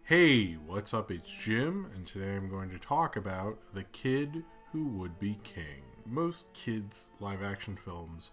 Hey, what's up? It's Jim, and today I'm going to talk about The Kid Who Would Be King. Most kids' live action films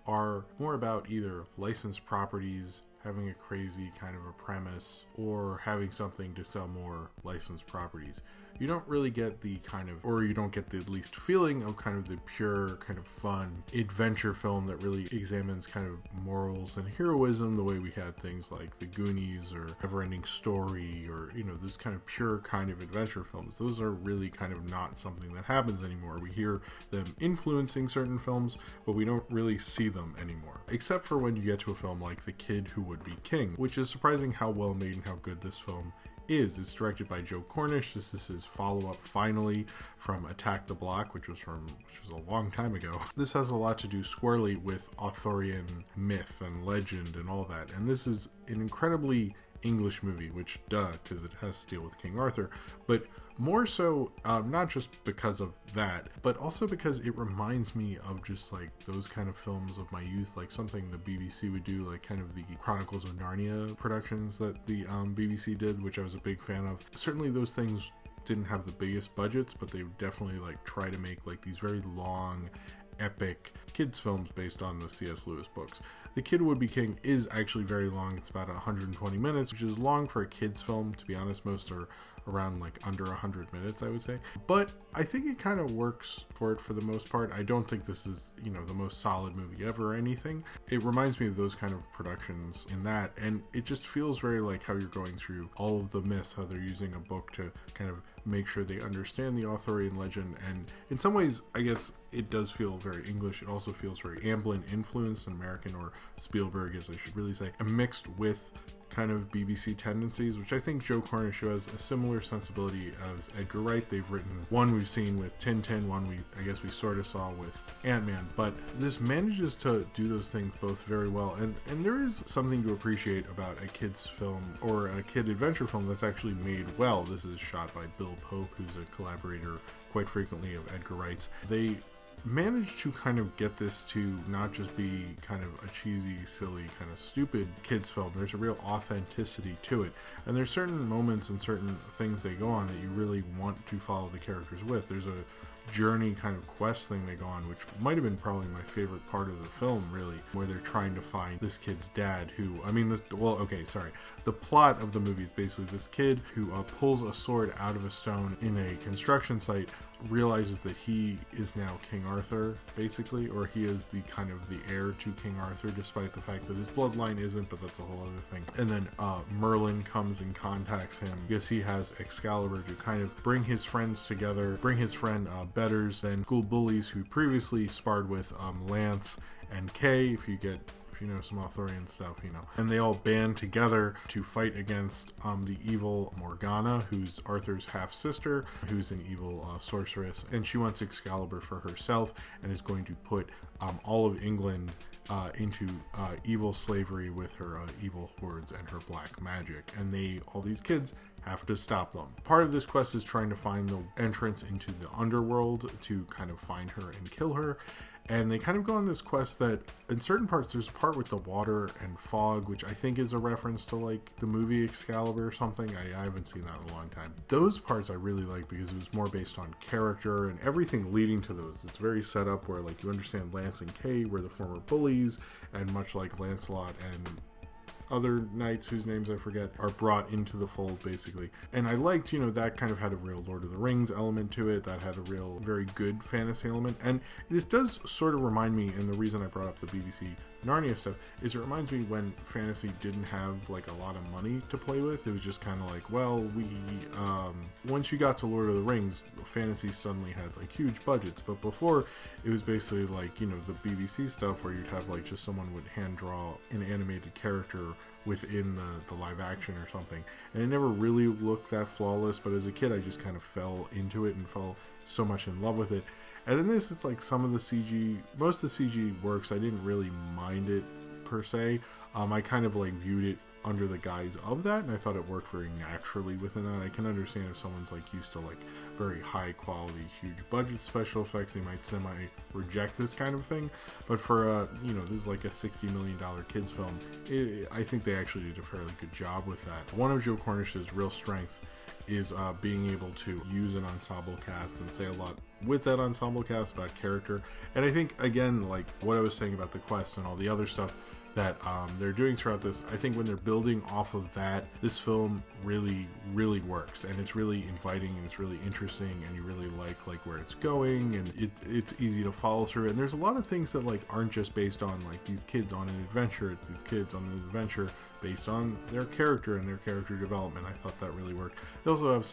are more about either licensed properties, having a crazy kind of a premise, or having something to sell more licensed properties. You don't really get the kind of, or you don't get the least feeling of kind of the pure kind of fun adventure film that really examines kind of morals and heroism the way we had things like The Goonies or Neverending Story or, those kind of pure kind of adventure films. Those are really kind of not something that happens anymore. We hear them influencing certain films, but we don't really see them anymore. Except for when you get to a film like The Kid Who Would Be King, which is surprising how well made and how good this film is. It's directed by Joe Cornish. This is his follow-up finally from Attack the Block, which was a long time ago. This has a lot to do squarely with Arthurian myth and legend and all that. And this is an incredibly English movie, which because it has to deal with King Arthur, but more so not just because of that, but also because it reminds me of just like those kind of films of my youth, like something the BBC would do, like kind of the Chronicles of Narnia productions that the BBC did, which I was a big fan of. Certainly those things didn't have the biggest budgets, but they definitely like try to make like these very long epic kids films based on the C.S. Lewis books. The Kid Who Would Be King is actually very long. It's about 120 minutes, which is long for a kids film. To be honest, most are around like under 100 minutes, I would say. But I think it kind of works for it for the most part. I don't think this is, the most solid movie ever or anything. It reminds me of those kind of productions in that, and it just feels very like how you're going through all of the myths, how they're using a book to kind of make sure they understand the Arthurian legend. And in some ways, I guess it does feel very English. It also feels very Amblin influenced, and American, or Spielberg, as I should really say, and mixed with kind of BBC tendencies, which I think Joe Cornish has a similar sensibility as Edgar Wright. They've written one we've seen with Tintin, one I guess we sort of saw with Ant-Man, but this manages to do those things both very well, and there is something to appreciate about a kid's film or a kid adventure film that's actually made well. This is shot by Bill Pope, who's a collaborator quite frequently of Edgar Wright's. They managed to kind of get this to not just be kind of a cheesy, silly, kind of stupid kids film. There's a real authenticity to it, and there's certain moments and certain things they go on that you really want to follow the characters with. There's a journey kind of quest thing they go on, which might have been probably my favorite part of the film, really, where they're trying to find this kid's dad, the plot of the movie is basically this kid who pulls a sword out of a stone in a construction site, realizes that he is now King Arthur, basically, or he is the kind of the heir to King Arthur, despite the fact that his bloodline isn't, but that's a whole other thing. And then Merlin comes and contacts him because he has Excalibur to kind of bring his friends together, bring his friend betters and school bullies who previously sparred with Lance and Kay, if you know some Arthurian stuff, and they all band together to fight against the evil Morgana, who's Arthur's half-sister, who's an evil sorceress, and she wants Excalibur for herself and is going to put all of England into evil slavery with her evil hordes and her black magic, and all these kids have to stop them. Part of this quest is trying to find the entrance into the underworld to kind of find her and kill her. And they kind of go on this quest that in certain parts, there's a part with the water and fog, which I think is a reference to like the movie Excalibur or something. I haven't seen that in a long time. Those parts I really like because it was more based on character and everything leading to those. It's very set up where like you understand Lance and Kay were the former bullies, and much like Lancelot and other knights whose names I forget are brought into the fold, basically. And I liked, that kind of had a real Lord of the Rings element to it, that had a real very good fantasy element. And this does sort of remind me, and the reason I brought up the BBC Narnia stuff is it reminds me when fantasy didn't have like a lot of money to play with. It was just kind of like, well, once you got to Lord of the Rings, fantasy suddenly had like huge budgets, but before it was basically like, the BBC stuff where you'd have like just someone would hand draw an animated character within the live action or something, and it never really looked that flawless, but as a kid I just kind of fell into it and fell so much in love with it. And in this, it's like most of the CG works. I didn't really mind it per se. I kind of like viewed it under the guise of that, and I thought it worked very naturally within that. I can understand if someone's like used to like very high quality, huge budget special effects, they might semi reject this kind of thing. But for this is like a $60 million kids film. I think they actually did a fairly good job with that. One of Joe Cornish's real strengths is being able to use an ensemble cast and say a lot with that ensemble cast about character. And I think, again, like what I was saying about the quest and all the other stuff that they're doing throughout this, I think when they're building off of that, this film really, really works, and it's really inviting, and it's really interesting, and you really like where it's going, and it's easy to follow through. And there's a lot of things that like aren't just based on like these kids on an adventure. It's these kids on an adventure based on their character and their character development. I thought that really worked. They also have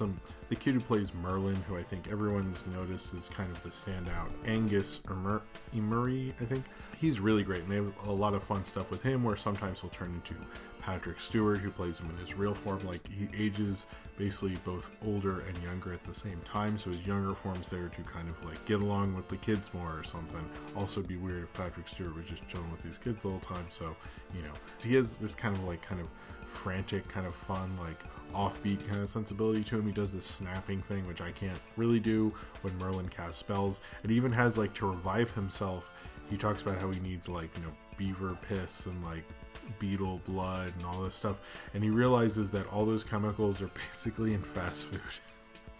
the kid who plays Merlin, who I think everyone's noticed is kind of the standout, Angus Emery, I think. He's really great, and they have a lot of fun stuff with him, where sometimes he'll turn into Patrick Stewart, who plays him in his real form. Like, he ages basically both older and younger at the same time, so his younger form's there to kind of like get along with the kids more or something. Also, it'd be weird if Patrick Stewart was just chilling with these kids the whole time. So, he has this kind of frantic, kind of fun, like offbeat kind of sensibility to him. He does this snapping thing, which I can't really do when Merlin casts spells. It even has like, to revive himself, he talks about how he needs like, beaver piss and like beetle blood and all this stuff, and he realizes that all those chemicals are basically in fast food,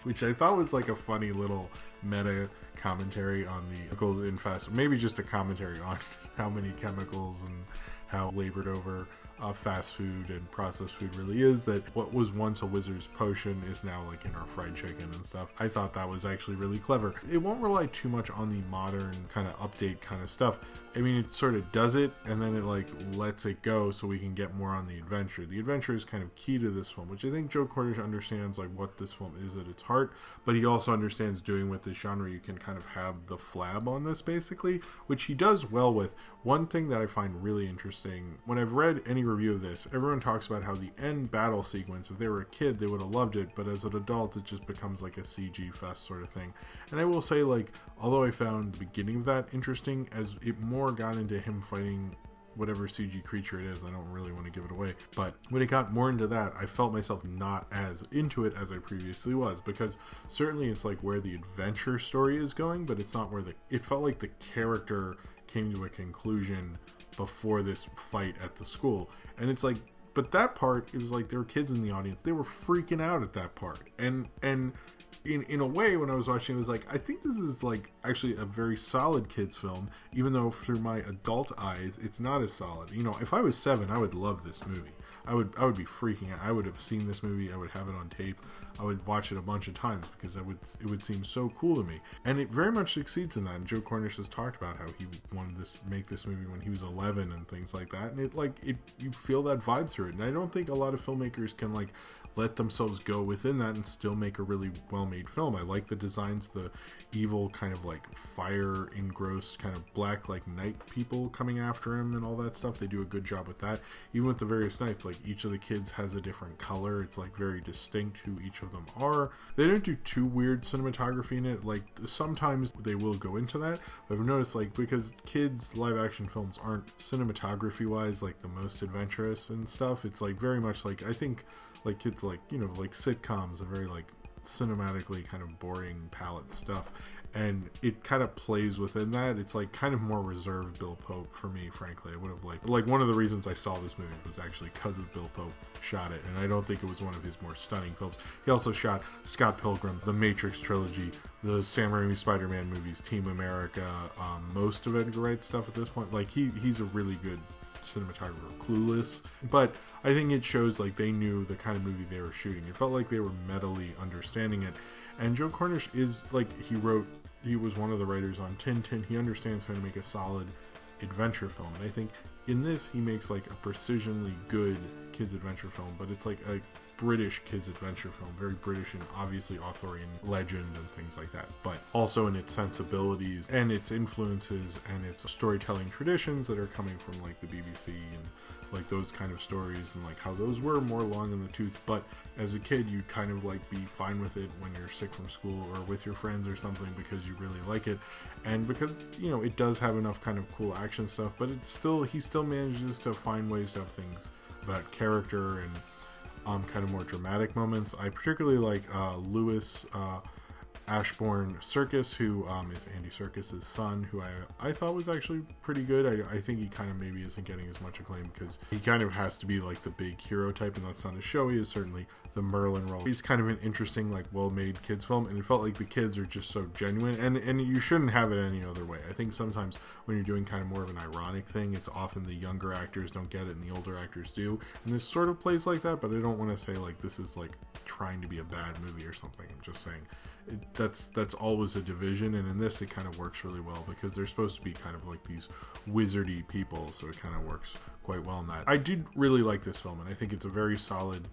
which I thought was like a funny little meta commentary on the chemicals in fast food. Maybe just a commentary on how many chemicals and how labored over fast food and processed food really is, that what was once a wizard's potion is now like in our fried chicken and stuff. I thought that was actually really clever. It won't rely too much on the modern kind of update kind of stuff. I mean, it sort of does it, and then it like lets it go so we can get more on the adventure. The adventure is kind of key to this film, which I think Joe Cornish understands like what this film is at its heart, but he also understands doing with this genre, you can kind of have the flab on this basically, which he does well with. One thing that I find really interesting, when I've read any review of this, everyone talks about how the end battle sequence, if they were a kid, they would have loved it, but as an adult, it just becomes like a CG fest sort of thing. And I will say, like, although I found the beginning of that interesting, as it more got into him fighting whatever CG creature it is, I don't really want to give it away, but when it got more into that, I felt myself not as into it as I previously was, because certainly it's like where the adventure story is going, but it's not where it felt like the character came to a conclusion before this fight at the school. And it's like, but that part, it was like there were kids in the audience, they were freaking out at that part, and in a way, when I was watching, it was like, I think this is like actually a very solid kids film, even though through my adult eyes it's not as solid. If I was 7, I would love this movie. I would be freaking out. I would have seen this movie, I would have it on tape, I would watch it a bunch of times, because it would seem so cool to me. And it very much succeeds in that. And Joe Cornish has talked about how he wanted to make this movie when he was 11 and things like that, and you feel that vibe through it. And I don't think a lot of filmmakers can like let themselves go within that and still make a really well-made film. I like the designs, the evil kind of like fire engrossed kind of black like night people coming after him and all that stuff. They do a good job with that. Even with the various knights, like each of the kids has a different color. It's like very distinct who each of them are. They don't do too weird cinematography in it. Like sometimes they will go into that. But I've noticed, like, because kids live action films aren't cinematography wise like the most adventurous and stuff, it's like very much like, I think like kids like, like sitcoms are very like cinematically kind of boring palette stuff, and it kind of plays within that. It's like kind of more reserved Bill Pope for me, frankly. I would have like one of the reasons I saw this movie was actually because of Bill Pope shot it, and I don't think it was one of his more stunning films. He also shot Scott Pilgrim, the Matrix trilogy, the Sam Raimi Spider-Man movies, Team America, most of Edgar Wright's stuff at this point. Like he's a really good cinematographer. Clueless, but I think it shows like they knew the kind of movie they were shooting. It felt like they were mentally understanding it. And Joe Cornish is like, he was one of the writers on Tintin. He understands how to make a solid adventure film, and I think in this he makes like a precisionally good kids adventure film, but it's like a British kids adventure film, very British and obviously Arthurian legend and things like that, but also in its sensibilities and its influences and its storytelling traditions that are coming from like the BBC and like those kind of stories, and like how those were more long in the tooth, but as a kid you'd kind of like be fine with it when you're sick from school or with your friends or something, because you really like it, and because it does have enough kind of cool action stuff, but he still manages to find ways to have things about character and kind of more dramatic moments. I particularly like Louis Ashbourne Serkis, who is Andy Serkis' son, who I thought was actually pretty good. I think he kind of maybe isn't getting as much acclaim because he kind of has to be like the big hero type, and that's not as showy as certainly the Merlin role. He's kind of an interesting, like, well-made kids film, and it felt like the kids are just so genuine, and you shouldn't have it any other way. I think sometimes when you're doing kind of more of an ironic thing, it's often the younger actors don't get it and the older actors do, and this sort of plays like that, but I don't want to say like this is like trying to be a bad movie or something. I'm just saying that's always a division, and in this it kind of works really well because they're supposed to be kind of like these wizardy people, so it kind of works quite well in that. I did really like this film, and I think it's a very solid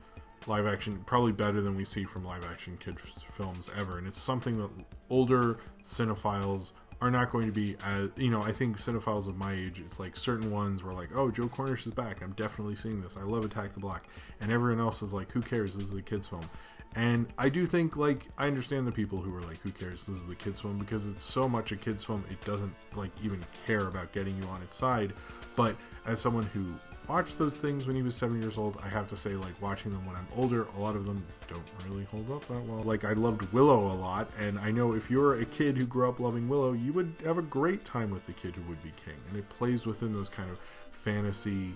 live action, probably better than we see from live action kid films ever, and it's something that older cinephiles are not going to be as, I think cinephiles of my age, it's like certain ones were like, oh, Joe Cornish is back, I'm definitely seeing this, I love Attack the Block, and everyone else is like, who cares, this is a kid's film. And I do think, like, I understand the people who are like, who cares, this is the kids film, because it's so much a kids film, it doesn't like even care about getting you on its side. But as someone who watched those things when he was 7 years old, I have to say, like, watching them when I'm older, a lot of them don't really hold up that well. Like, I loved Willow a lot, and I know if you're a kid who grew up loving Willow, you would have a great time with The Kid Who Would Be King, and it plays within those kind of fantasy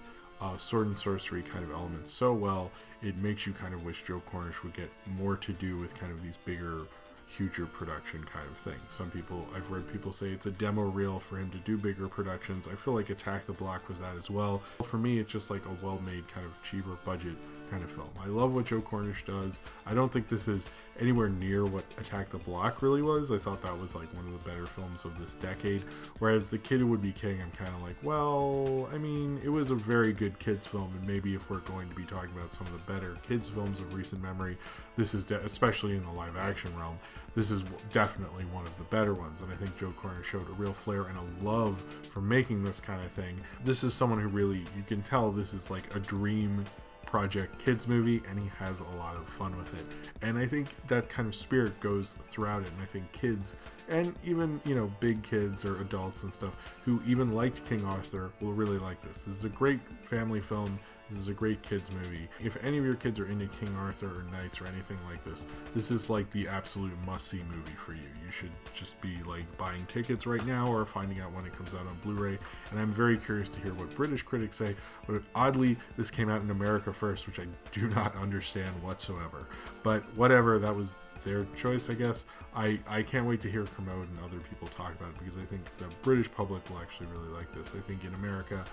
sword and sorcery kind of elements so well. It makes you kind of wish Joe Cornish would get more to do with kind of these bigger, huger production kind of thing. I've read people say it's a demo reel for him to do bigger productions. I feel like Attack the Block was that as well. For me, it's just like a well-made kind of cheaper budget kind of film. I love what Joe Cornish does. I don't think this is anywhere near what Attack the Block really was. I thought that was like one of the better films of this decade, whereas The Kid Who Would Be King, I'm kind of like, well, I mean, it was a very good kids film, and maybe if we're going to be talking about some of the better kids films of recent memory, this is especially in the live action realm, this is definitely one of the better ones. And I think Joe Cornish showed a real flair and a love for making this kind of thing. This is someone who really, you can tell this is like a dream project kids movie, and he has a lot of fun with it, and I think that kind of spirit goes throughout it. And I think kids, and even big kids or adults and stuff who even liked King Arthur, will really like this. This is a great family film. This is a great kids movie. If any of your kids are into King Arthur or Knights or anything like this is like the absolute must-see movie for you. You should just be like buying tickets right now or finding out when it comes out on Blu-ray. And I'm very curious to hear what British critics say. But oddly, this came out in America first, which I do not understand whatsoever. But whatever, that was their choice, I guess. I can't wait to hear Kermode and other people talk about it, because I think the British public will actually really like this. I think in America,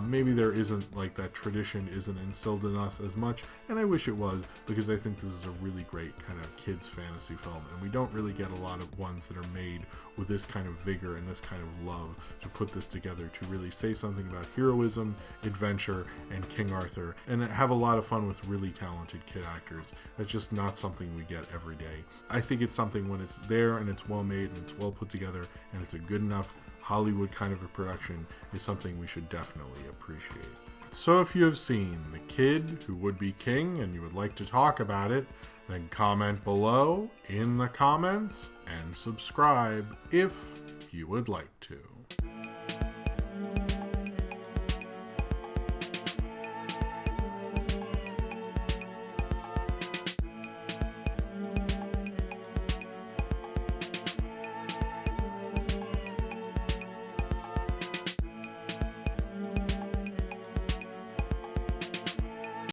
maybe there isn't, like, that tradition isn't instilled in us as much, and I wish it was, because I think this is a really great kind of kids fantasy film, and we don't really get a lot of ones that are made with this kind of vigor and this kind of love to put this together, to really say something about heroism, adventure, and King Arthur, and have a lot of fun with really talented kid actors. That's just not something we get every day. I think it's something when it's there and it's well made and it's well put together and it's a good enough Hollywood kind of a production, is something we should definitely appreciate. So if you have seen The Kid Who Would Be King and you would like to talk about it, then comment below in the comments and subscribe if you would like to.